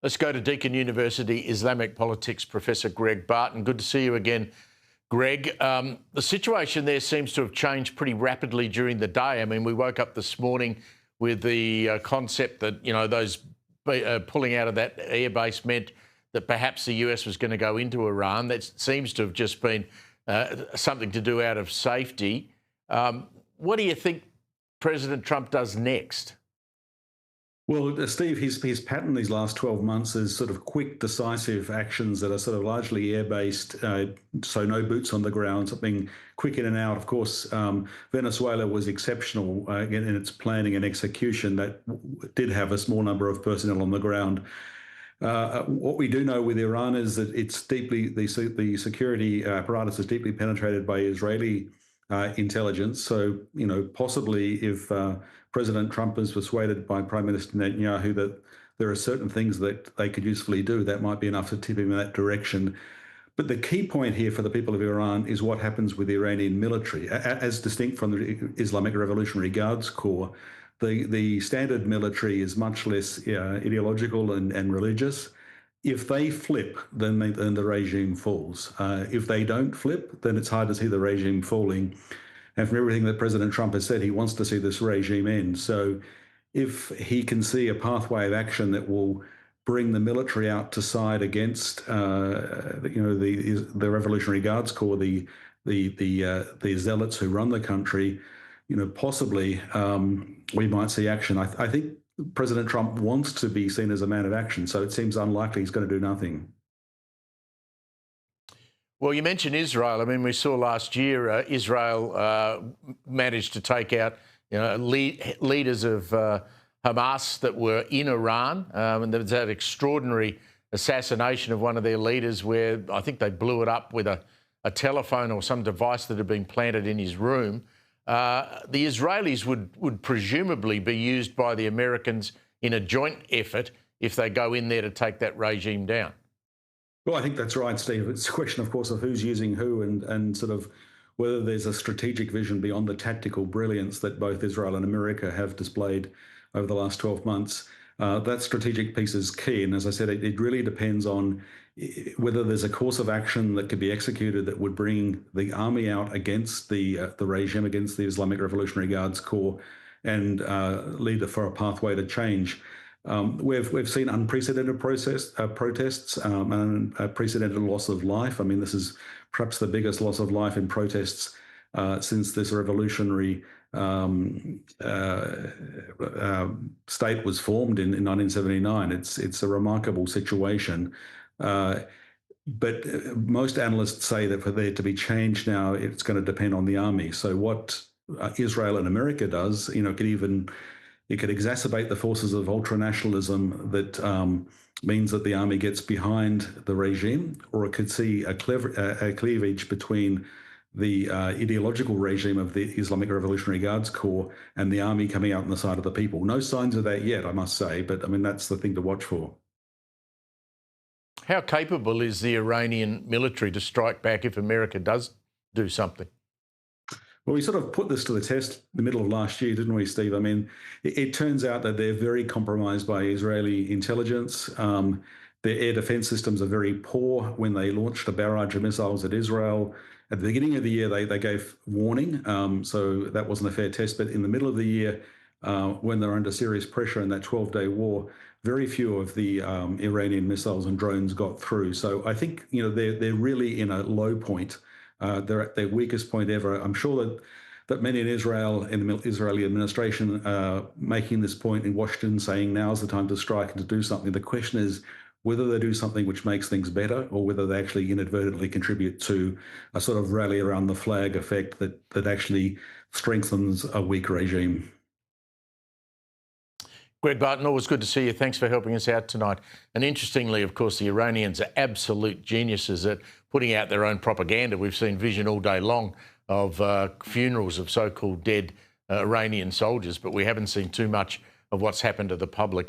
Let's go to Deakin University Islamic Politics Professor Greg Barton. Good to see you again, Greg. The situation there seems to have changed pretty rapidly during the day. I mean, we woke up this morning with the concept that, those pulling out of that airbase meant that perhaps the US was going to go into Iran. That seems to have just been something to do out of safety. What do you think President Trump does next? Well, Steve, his pattern these last 12 months is sort of quick, decisive actions that are sort of largely air-based, so no boots on the ground, something quick in and out. Of course, Venezuela was exceptional in its planning and execution. That did have a small number of personnel on the ground. What we do know with Iran is that it's deeply, the security apparatus is deeply penetrated by Israeli intelligence. So, possibly if President Trump is persuaded by Prime Minister Netanyahu that there are certain things that they could usefully do, that might be enough to tip him in that direction. But the key point here for the people of Iran is what happens with the Iranian military, as distinct from the Islamic Revolutionary Guards Corps. The standard military is much less ideological and religious. If they flip, then the regime falls. If they don't flip, then it's hard to see the regime falling. And from everything that President Trump has said, he wants to see this regime end. So if he can see a pathway of action that will bring the military out to side against, the Revolutionary Guards Corps, the zealots who run the country, possibly we might see action. I think President Trump wants to be seen as a man of action, so it seems unlikely he's going to do nothing. Well, you mentioned Israel. I mean, we saw last year Israel managed to take out leaders of Hamas that were in Iran, and there was that extraordinary assassination of one of their leaders where I think they blew it up with a telephone or some device that had been planted in his room. The Israelis would presumably be used by the Americans in a joint effort if they go in there to take that regime down. Well, I think that's right, Steve. It's a question, of course, of who's using who and sort of whether there's a strategic vision beyond the tactical brilliance that both Israel and America have displayed over the last 12 months. That strategic piece is key. And as I said, it really depends on whether there's a course of action that could be executed that would bring the army out against the regime, against the Islamic Revolutionary Guards Corps, and lead for a pathway to change. We've seen unprecedented protests and unprecedented loss of life. I mean, this is perhaps the biggest loss of life in protests since this revolutionary state was formed in 1979. It's a remarkable situation. But most analysts say that for there to be change now, it's going to depend on the army. So what Israel and America does, it could exacerbate the forces of ultranationalism that means that the army gets behind the regime, or it could see a cleavage between the ideological regime of the Islamic Revolutionary Guards Corps and the army coming out on the side of the people. No signs of that yet, I must say, but I mean, that's the thing to watch for. How capable is the Iranian military to strike back if America does do something? Well, we sort of put this to the test in the middle of last year, didn't we, Steve? I mean, it turns out that they're very compromised by Israeli intelligence. Their air defense systems are very poor. When they launched a barrage of missiles at Israel, at the beginning of the year, they gave warning, so that wasn't a fair test. But in the middle of the year, when they're under serious pressure in that 12-day war, very few of the Iranian missiles and drones got through. So I think, they're really in a low point. They're at their weakest point ever. I'm sure that many in Israel, in the Israeli administration, are making this point in Washington, saying now's the time to strike and to do something. The question is whether they do something which makes things better or whether they actually inadvertently contribute to a sort of rally around the flag effect that actually strengthens a weak regime. Greg Barton, always good to see you. Thanks for helping us out tonight. And interestingly, of course, the Iranians are absolute geniuses at putting out their own propaganda. We've seen vision all day long of funerals of so-called dead Iranian soldiers, but we haven't seen too much of what's happened to the public.